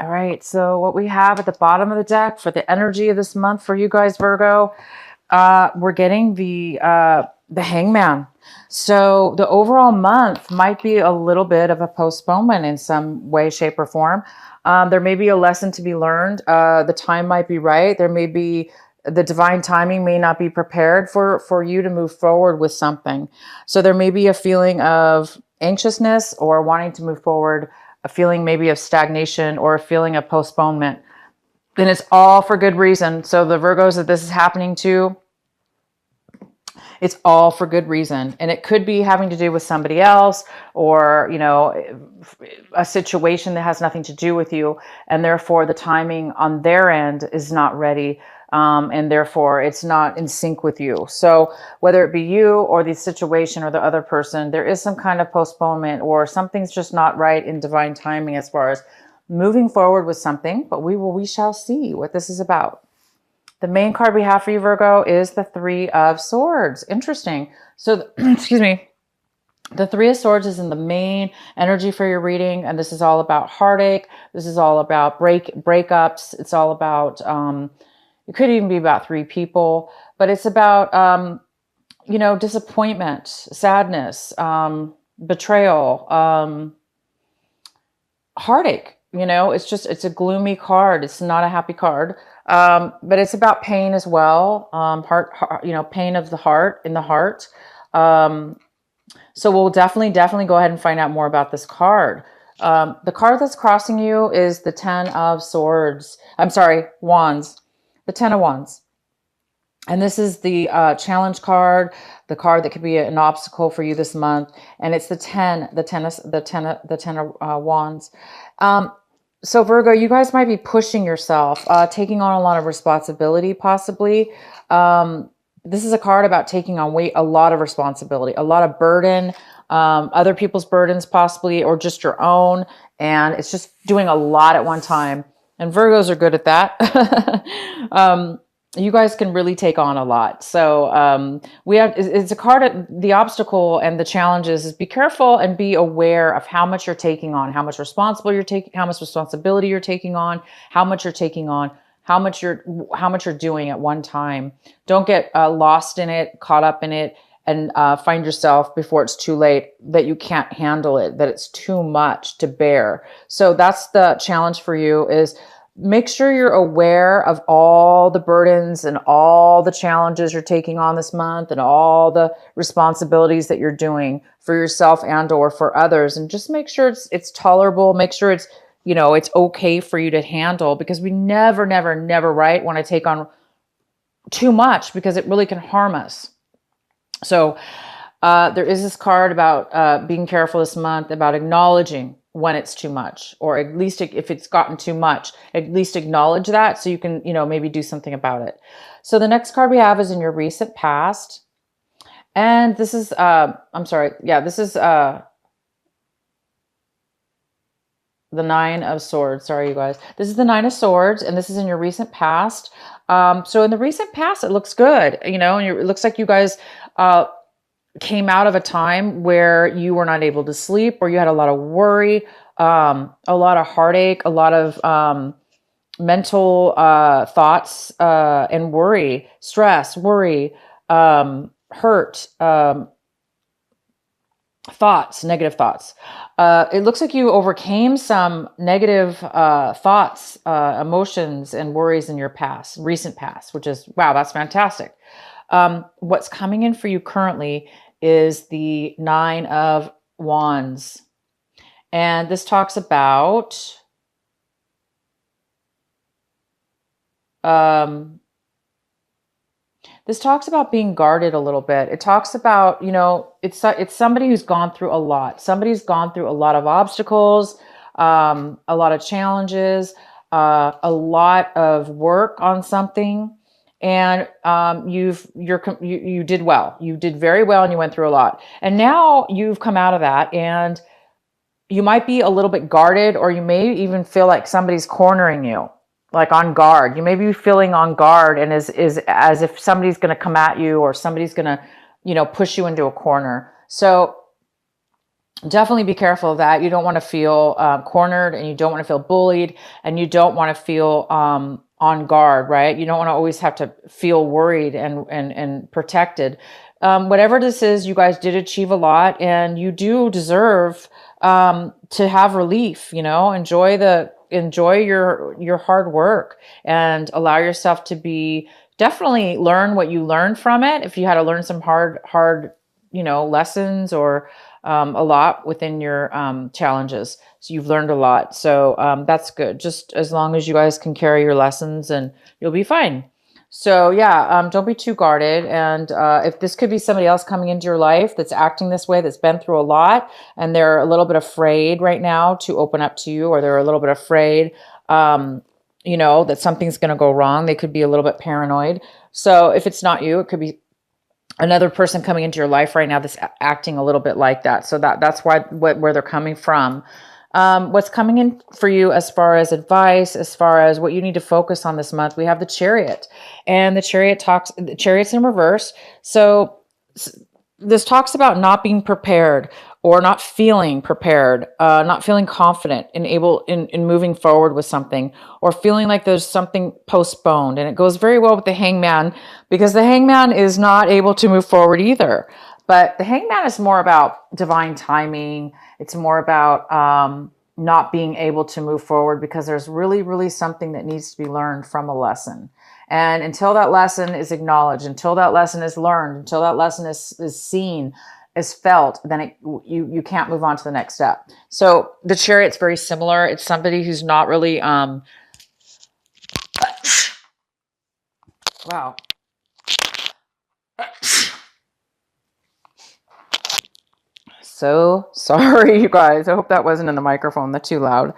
All right. So what we have at the bottom of the deck for the energy of this month for you guys, Virgo, we're getting the Hangman. So the overall month might be a little bit of a postponement in some way, shape, or form. There may be a lesson to be learned. The time might be right. There may be the divine timing may not be prepared for you to move forward with something. So there may be a feeling of anxiousness or wanting to move forward, a feeling maybe of stagnation or a feeling of postponement. And it's all for good reason. So the Virgos that this is happening to, it's all for good reason. And it could be having to do with somebody else or, a situation that has nothing to do with you. And therefore the timing on their end is not ready. And therefore it's not in sync with you. So whether it be you or the situation or the other person, there is some kind of postponement or something's just not right in divine timing as far as moving forward with something, but we shall see what this is about. The main card we have for you, Virgo, is the Three of Swords. Interesting. So, excuse me. The Three of Swords is in the main energy for your reading, and this is all about heartache. This is all about breakups. It's all about, it could even be about three people, but it's about, disappointment, sadness, betrayal, heartache. It's a gloomy card. It's not a happy card. But it's about pain as well. Pain of the heart, in the heart. So we'll definitely go ahead and find out more about this card. The card that's crossing you is the Ten of Swords. I'm sorry, Wands. The Ten of Wands. And this is the challenge card, the card that could be an obstacle for you this month. And it's the ten of Wands. So Virgo, you guys might be pushing yourself, taking on a lot of responsibility, possibly. This is a card about taking on a lot of responsibility, a lot of burden, other people's burdens possibly, or just your own. And it's just doing a lot at one time. And Virgos are good at that. You guys can really take on a lot. So it's a card, the obstacle and the challenges is be careful and be aware of how much you're taking on, how much responsibility you're taking on, how much you're taking on, how much you're doing at one time. Don't get lost in it, caught up in it, and find yourself before it's too late that you can't handle it, that it's too much to bear. So that's the challenge for you is make sure you're aware of all the burdens and all the challenges you're taking on this month and all the responsibilities that you're doing for yourself and or for others. And just make sure it's tolerable. Make sure it's okay for you to handle, because we never want to take on too much because it really can harm us. So there is this card about being careful this month, about acknowledging when it's too much, or at least if it's gotten too much, at least acknowledge that so you can, maybe do something about it. So the next card we have is in your recent past. And this is, this is the Nine of Swords. Sorry, you guys. This is the Nine of Swords, and this is in your recent past. So in the recent past, it looks good, and it looks like you guys came out of a time where you were not able to sleep, or you had a lot of worry, a lot of heartache, a lot of mental thoughts and worry, stress, worry, hurt, thoughts, negative thoughts. It looks like you overcame some negative thoughts, emotions, and worries in your recent past, which is, wow, that's fantastic. What's coming in for you currently is the Nine of Wands. And this talks about being guarded a little bit. It talks about, it's somebody who's gone through a lot. Somebody's gone through a lot of obstacles, a lot of challenges, a lot of work on something. And you did well. You did very well, and you went through a lot. And now you've come out of that, and you might be a little bit guarded, or you may even feel like somebody's cornering you, like on guard. You may be feeling on guard, and is as if somebody's going to come at you, or somebody's going to, push you into a corner. So definitely be careful of that. You don't want to feel cornered, and you don't want to feel bullied, and you don't want to feel on guard, right? You don't want to always have to feel worried and protected. Whatever this is, you guys did achieve a lot, and you do deserve to have relief. You know, enjoy your hard work, and allow yourself to be, definitely learn what you learned from it. If you had to learn some hard lessons, or a lot within your challenges. So you've learned a lot. So that's good. Just as long as you guys can carry your lessons, and you'll be fine. So yeah, don't be too guarded. And if this could be somebody else coming into your life that's acting this way, that's been through a lot, and they're a little bit afraid right now to open up to you, or they're a little bit afraid, that something's going to go wrong. They could be a little bit paranoid. So if it's not you, it could be another person coming into your life right now that's acting a little bit like that. So that's where they're coming from. What's coming in for you as far as advice, as far as what you need to focus on this month, we have the Chariot, and the Chariot's in reverse. So this talks about not being prepared, or not feeling prepared, not feeling confident and able in moving forward with something, or feeling like there's something postponed. And it goes very well with the Hangman, because the Hangman is not able to move forward either. But the Hangman is more about divine timing. It's more about not being able to move forward because there's really, really something that needs to be learned from a lesson. And until that lesson is acknowledged, until that lesson is learned, until that lesson is seen, is felt, then you can't move on to the next step. So the Chariot's very similar. It's somebody who's not really wow. So sorry, you guys. I hope that wasn't in the microphone. That's too loud.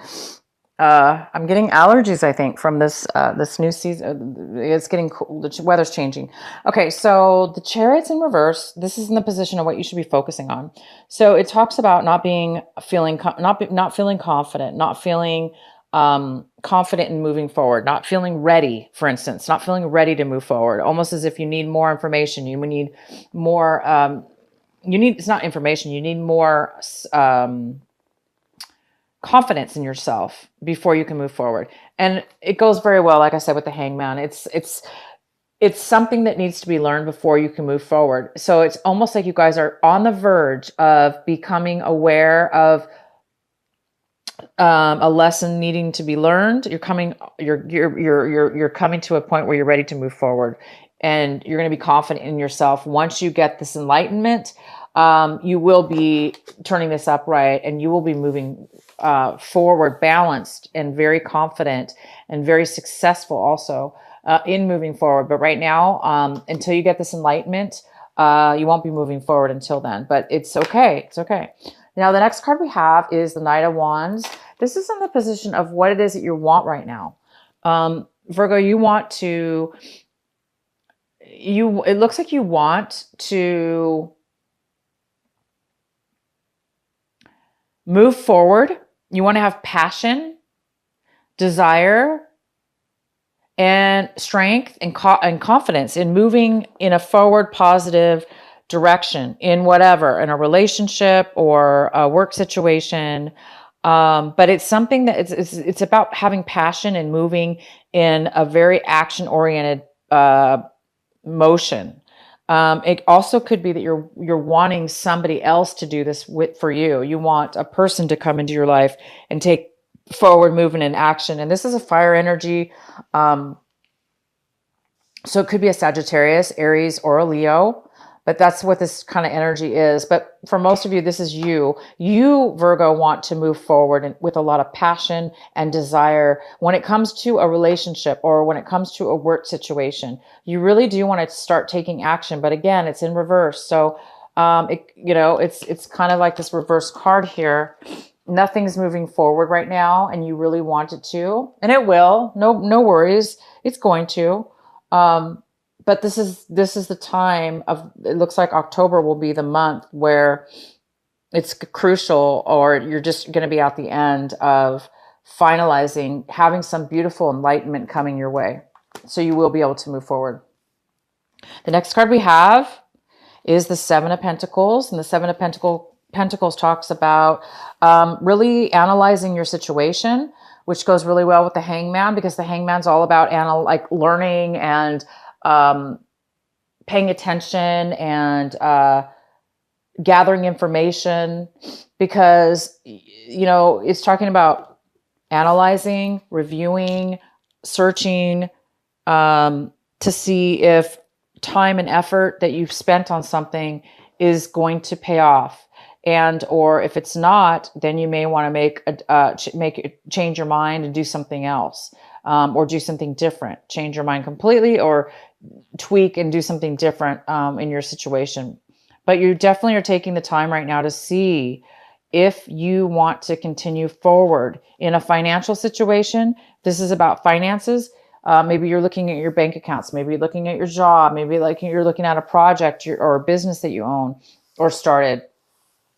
I'm getting allergies, I think, from this new season. It's getting cool. The weather's changing. Okay, so the Chariot's in reverse. This is in the position of what you should be focusing on. So it talks about not feeling confident, not feeling confident in moving forward, not feeling ready, for instance, not feeling ready to move forward, almost as if you need more information. You need more, it's not information, you need more confidence in yourself before you can move forward. And it goes very well, like I said, with the Hangman. It's something that needs to be learned before you can move forward. So it's almost like you guys are on the verge of becoming aware of a lesson needing to be learned. You're coming to a point where you're ready to move forward, and you're going to be confident in yourself. Once you get this enlightenment, you will be turning this upright, and you will be moving forward, balanced and very confident and very successful also in moving forward. But right now, until you get this enlightenment, you won't be moving forward until then. But it's okay. It's okay. Now, the next card we have is the Knight of Wands. This is in the position of what it is that you want right now. Virgo, it looks like you want to move forward. You want to have passion, desire, and strength and confidence in moving in a forward, positive direction in whatever, in a relationship or a work situation. But it's something that it's about having passion and moving in a very action-oriented motion. It also could be that you're wanting somebody else to do this for you. You want a person to come into your life and take forward movement and action. And this is a fire energy. So it could be a Sagittarius, Aries, or a Leo. But that's what this kind of energy is. But for most of you, this is you. You, Virgo, want to move forward with a lot of passion and desire when it comes to a relationship or when it comes to a work situation. You really do want to start taking action. But again, it's in reverse. So, it's kind of like this reverse card here. Nothing's moving forward right now, and you really want it to. And it will. No worries. It's going to. But this is the time of, it looks like October will be the month where it's crucial, or you're just going to be at the end of finalizing, having some beautiful enlightenment coming your way. So you will be able to move forward. The next card we have is the Seven of Pentacles, and the Seven of Pentacles talks about really analyzing your situation, which goes really well with the Hangman, because the Hangman's all about like learning and paying attention and gathering information, because, you know, it's talking about analyzing, reviewing, searching, to see if time and effort that you've spent on something is going to pay off. And, or if it's not, then you may want to change your mind and do something else, or do something different, change your mind completely, or tweak and do something different, in your situation. But you definitely are taking the time right now to see if you want to continue forward in a financial situation. This is about finances. Maybe you're looking at your bank accounts. Maybe you're looking at your job. Maybe like you're looking at a project or a business that you own or started.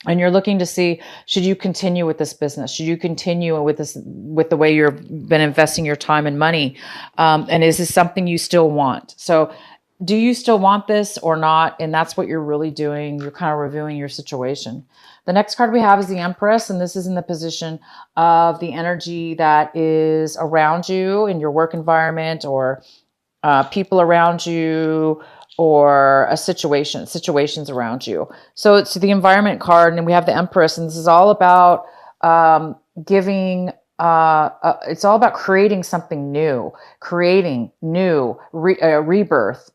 And you're looking to see, should you continue with this business? Should you continue with this, with the way you've been investing your time and money? And is this something you still want? So do you still want this or not? And that's what you're really doing. You're kind of reviewing your situation. The next card we have is the Empress, and this is in the position of the energy that is around you in your work environment, or people around you, or situations around you. So it's the environment card, and we have the Empress, and this is all about giving. It's all about creating something new, rebirth,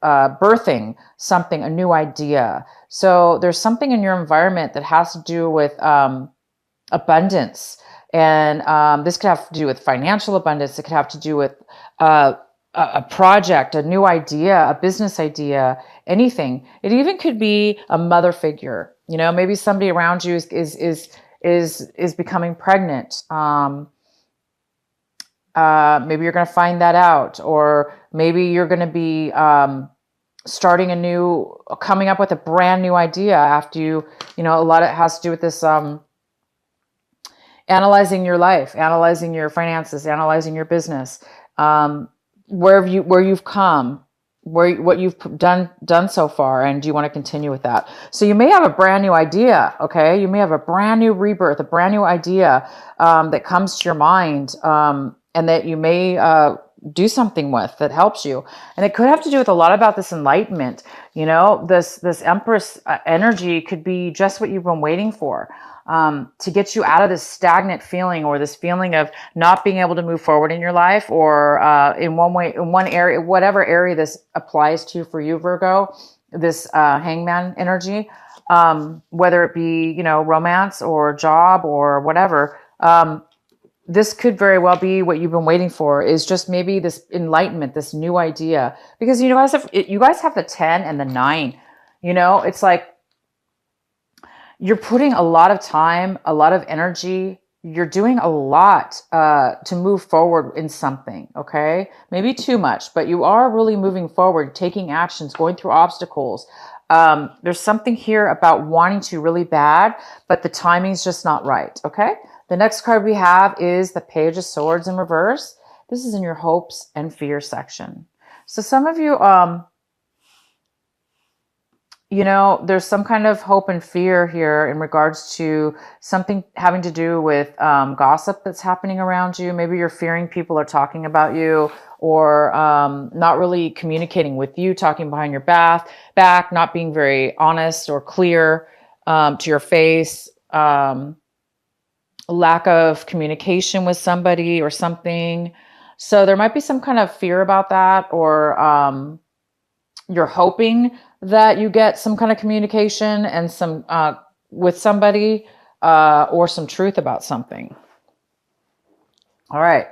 birthing something, a new idea. So there's something in your environment that has to do with abundance. And this could have to do with financial abundance. It could have to do with a project, a new idea, a business idea, anything. It even could be a mother figure. You know, maybe somebody around you is becoming pregnant. Maybe you're going to find that out, or maybe you're going to be coming up with a brand new idea after you know, a lot of it has to do with this analyzing your life, analyzing your finances, analyzing your business, where you've come, what you've done so far, and do you want to continue with that? So you may have a brand new idea, okay? You may have a brand new rebirth, a brand new idea that comes to your mind, and that you may do something with that helps you. And it could have to do with a lot about this enlightenment. You know, this Empress energy could be just what you've been waiting for, to get you out of this stagnant feeling, or this feeling of not being able to move forward in your life, or in one area, whatever area this applies to for you, Virgo, this Hangman energy, whether it be, you know, romance or job or whatever. This could very well be what you've been waiting for, is just maybe this enlightenment, this new idea, because you guys have the 10 and the 9. You know, it's like you're putting a lot of time, a lot of energy. You're doing a lot to move forward in something. Okay, maybe too much, but you are really moving forward, taking actions, going through obstacles. There's something here about wanting to really bad, but the timing's just not right. Okay. The next card we have is the Page of Swords in reverse. This is in your hopes and fears section. So some of you, you know, there's some kind of hope and fear here in regards to something having to do with gossip that's happening around you. Maybe you're fearing people are talking about you, or not really communicating with you, talking behind your back, not being very honest or clear to your face. Lack of communication with somebody or something. So there might be some kind of fear about that, or you're hoping that you get some kind of communication and some with somebody, or some truth about something. All right.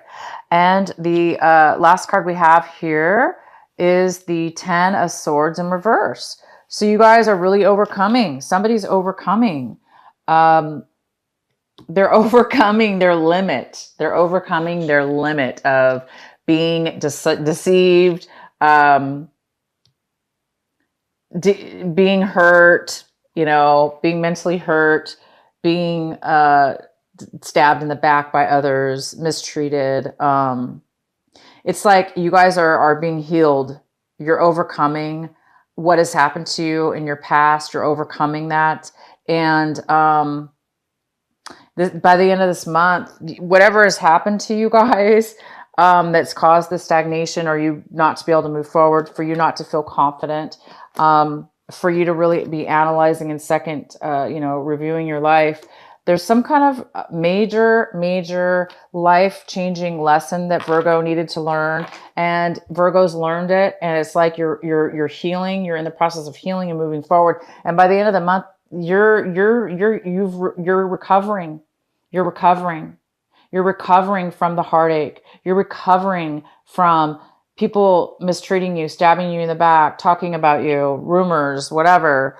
And the last card we have here is the 10 of Swords in reverse. So you guys are really overcoming. Somebody's overcoming. They're overcoming their limit. They're overcoming their limit of being deceived, being hurt, you know, being mentally hurt, being stabbed in the back by others, mistreated. It's like you guys are being healed. You're overcoming what has happened to you in your past. You're overcoming that. And by the end of this month, whatever has happened to you guys that's caused the stagnation, or you not to be able to move forward, for you not to feel confident, for you to really be analyzing and second, reviewing your life. There's some kind of major life-changing lesson that Virgo needed to learn, and Virgo's learned it. And it's like you're healing. You're in the process of healing and moving forward. And by the end of the month, you're recovering. You're recovering. You're recovering from the heartache. You're recovering from people mistreating you, stabbing you in the back, talking about you, rumors, whatever.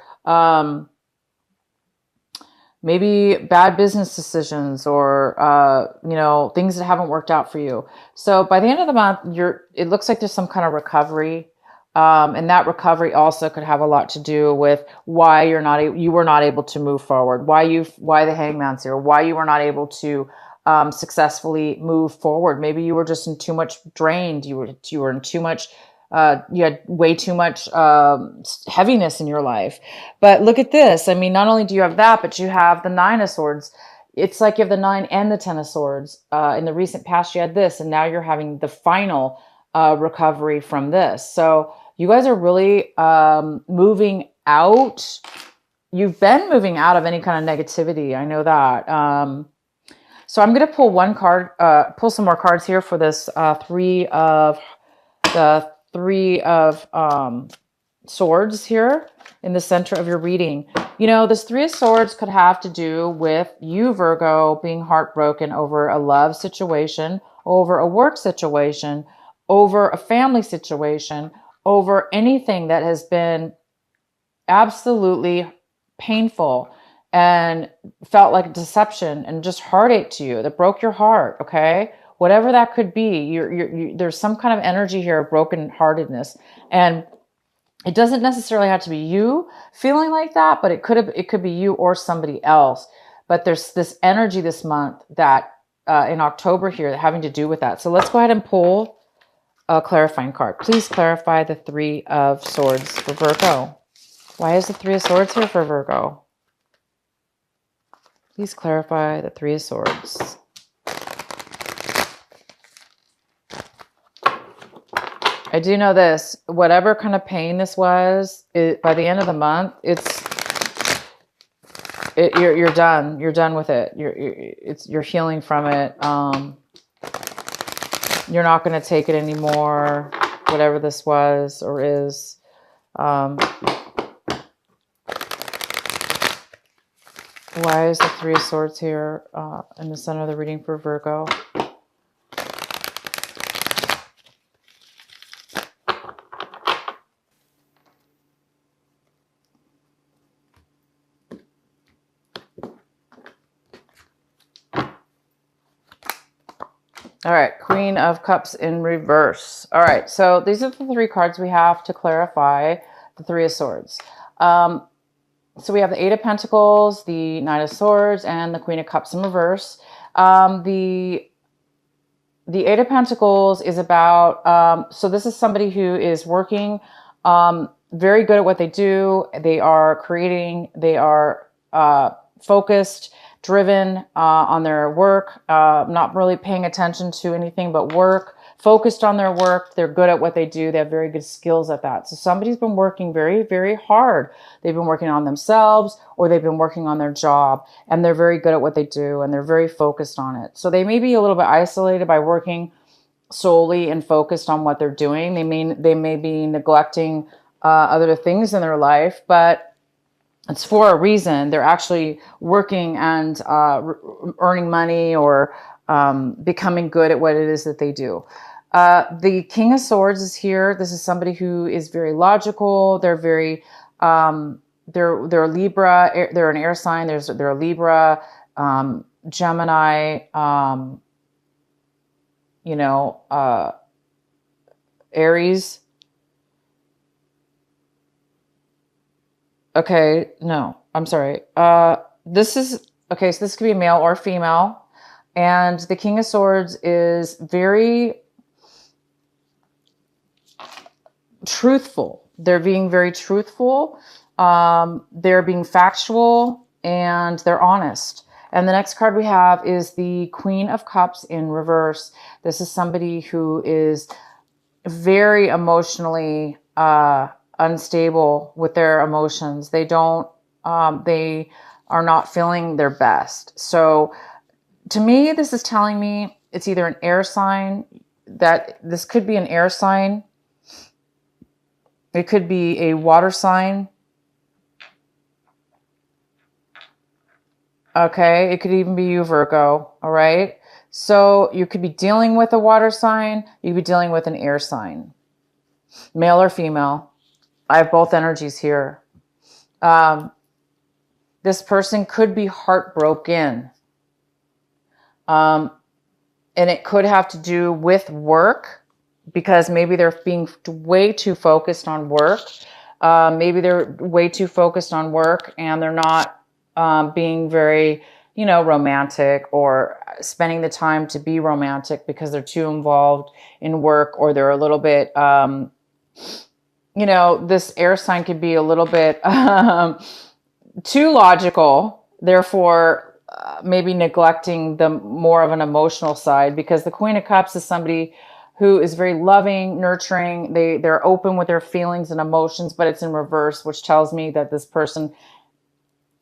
Maybe bad business decisions, or things that haven't worked out for you. So by the end of the month, it looks like there's some kind of recovery, and that recovery also could have a lot to do with why you were not able to move forward, why the Hangman's here, why you were not able to successfully move forward. Maybe you were just in too much drained. You were in too much. You had way too much heaviness in your life. But look at this. I mean, not only do you have that, but you have the Nine of Swords. It's like you have the 9 and the 10 of Swords. In the recent past, you had this, and now you're having the final recovery from this. So you guys are really moving out. You've been moving out of any kind of negativity. I know that. So I'm going to pull pull some more cards here for this Three of Swords here in the center of your reading. This Three of Swords could have to do with you, Virgo, being heartbroken over a love situation, over a work situation, over a family situation, over anything that has been absolutely painful and felt like deception and just heartache to you, that broke your heart. Okay. Whatever that could be, there's some kind of energy here of brokenheartedness, and it doesn't necessarily have to be you feeling like that, but it could be you or somebody else. But there's this energy this month that in October here having to do with that. So let's go ahead and pull a clarifying card. Please clarify the Three of Swords for Virgo. Why is the Three of Swords here for Virgo? Please clarify the Three of Swords. I do know this, whatever kind of pain this was, by the end of the month, you're done. You're done with it. You're healing from it. You're not going to take it anymore, whatever this was or is. Why is the Three of Swords here in the center of the reading for Virgo? All right, Queen of Cups in reverse. All right, so these are the 3 cards we have to clarify the Three of Swords. So we have the Eight of Pentacles, the Knight of Swords, and the Queen of Cups in reverse. The Eight of Pentacles is about, so this is somebody who is working, very good at what they do. They are creating, they are focused, driven on their work, not really paying attention to anything but work, focused on their work. They're good at what they do. They have very good skills at that. So somebody's been working very, very hard. They've been working on themselves, or they've been working on their job, and they're very good at what they do, and they're very focused on it. So they may be a little bit isolated by working solely and focused on what they're doing. They may be neglecting other things in their life, but it's for a reason. They're actually working and earning money, or becoming good at what it is that they do. The King of Swords is here. This is somebody who is very logical. They're very, they're Libra. They're an air sign. They're a Libra, Gemini, Aries. Okay, no, I'm sorry. This is, okay, so this could be male or female. And the King of Swords is very truthful. They're being very truthful. They're being factual. and they're honest. And the next card we have is the Queen of Cups in reverse. This is somebody who is very emotionally unstable with their emotions. They are not feeling their best. So to me, this is telling me it's either an air sign, that this could be an air sign. It could be a water sign. Okay, it could even be you, Virgo. All right. So you could be dealing with a water sign. You could be dealing with an air sign, male or female. I have both energies here. This person could be heartbroken. And it could have to do with work, because maybe they're being way too focused on work. Maybe they're way too focused on work and they're not being very, romantic, or spending the time to be romantic because they're too involved in work, or they're a little bit, this air sign could be a little bit too logical, therefore maybe neglecting the more of an emotional side, because the Queen of Cups is somebody who is very loving, nurturing. They're open with their feelings and emotions, but it's in reverse, which tells me that this person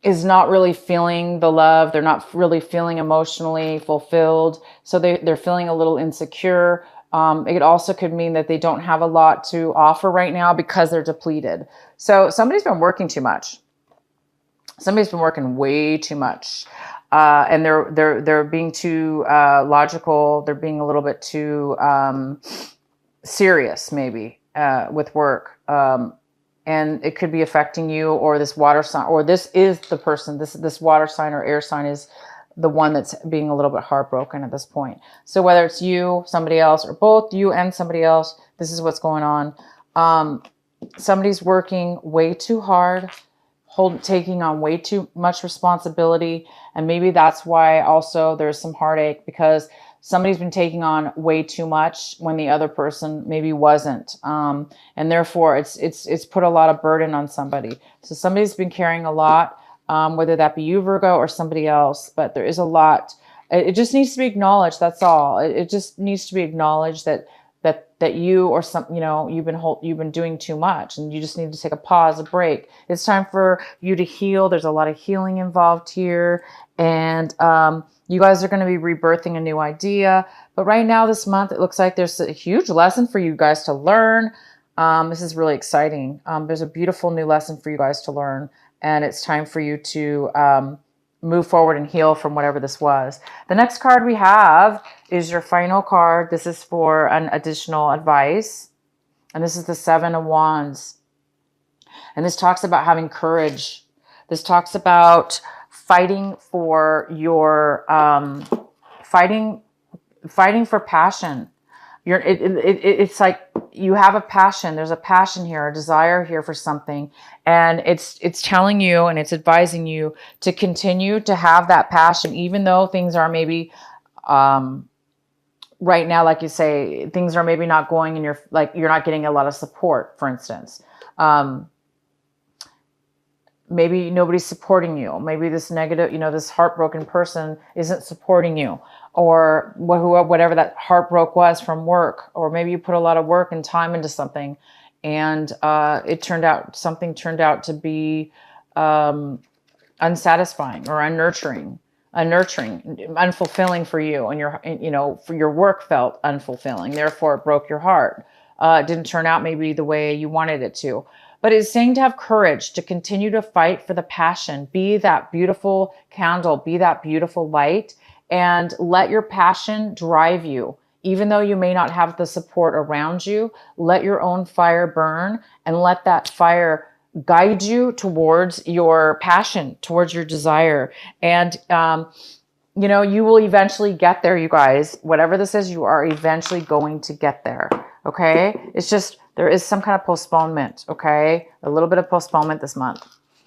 is not really feeling the love. They're not really feeling emotionally fulfilled. So they're feeling a little insecure. It also could mean that they don't have a lot to offer right now because they're depleted. So somebody's been working too much. Somebody's been working way too much. And they're being too logical. They're being a little bit too serious, maybe, with work. And it could be affecting you, or this water sign, or this is the person, this water sign or air sign is the one that's being a little bit heartbroken at this point. So whether it's you, somebody else, or both you and somebody else, this is what's going on. Somebody's working way too hard, taking on way too much responsibility. And maybe that's why also there's some heartache, because somebody's been taking on way too much when the other person maybe wasn't. And therefore it's put a lot of burden on somebody. So somebody's been carrying a lot, whether that be you, Virgo, or somebody else, but there is a lot. It just needs to be acknowledged. That's all. It just needs to be acknowledged that you, or you've been doing too much, and you just need to take a pause, a break. It's time for you to heal. There's a lot of healing involved here. And, you guys are going to be rebirthing a new idea. But right now, this month, it looks like there's a huge lesson for you guys to learn. This is really exciting. There's a beautiful new lesson for you guys to learn. And it's time for you to move forward and heal from whatever this was. The next card we have is your final card. This is for an additional advice. And this is the Seven of Wands. And this talks about having courage. This talks about fighting for your fighting for passion. It's like you have a passion. There's a passion here, a desire here for something, and it's telling you and it's advising you to continue to have that passion, even though things are maybe right now, like you say, things are maybe not going in you're not getting a lot of support, for instance. Maybe nobody's supporting you. Maybe this negative, this heartbroken person isn't supporting you, or whatever that heartbreak was from work. Or maybe you put a lot of work and time into something, and something turned out to be unsatisfying or unfulfilling for you, and for your work felt unfulfilling. Therefore, it broke your heart. It didn't turn out maybe the way you wanted it to. But it's saying to have courage, to continue to fight for the passion. Be that beautiful candle, be that beautiful light, and let your passion drive you. Even though you may not have the support around you, let your own fire burn, and let that fire guide you towards your passion, towards your desire. And, you will eventually get there, you guys. Whatever this is, you are eventually going to get there. Okay? It's just, there is some kind of postponement. Okay? A little bit of postponement this month.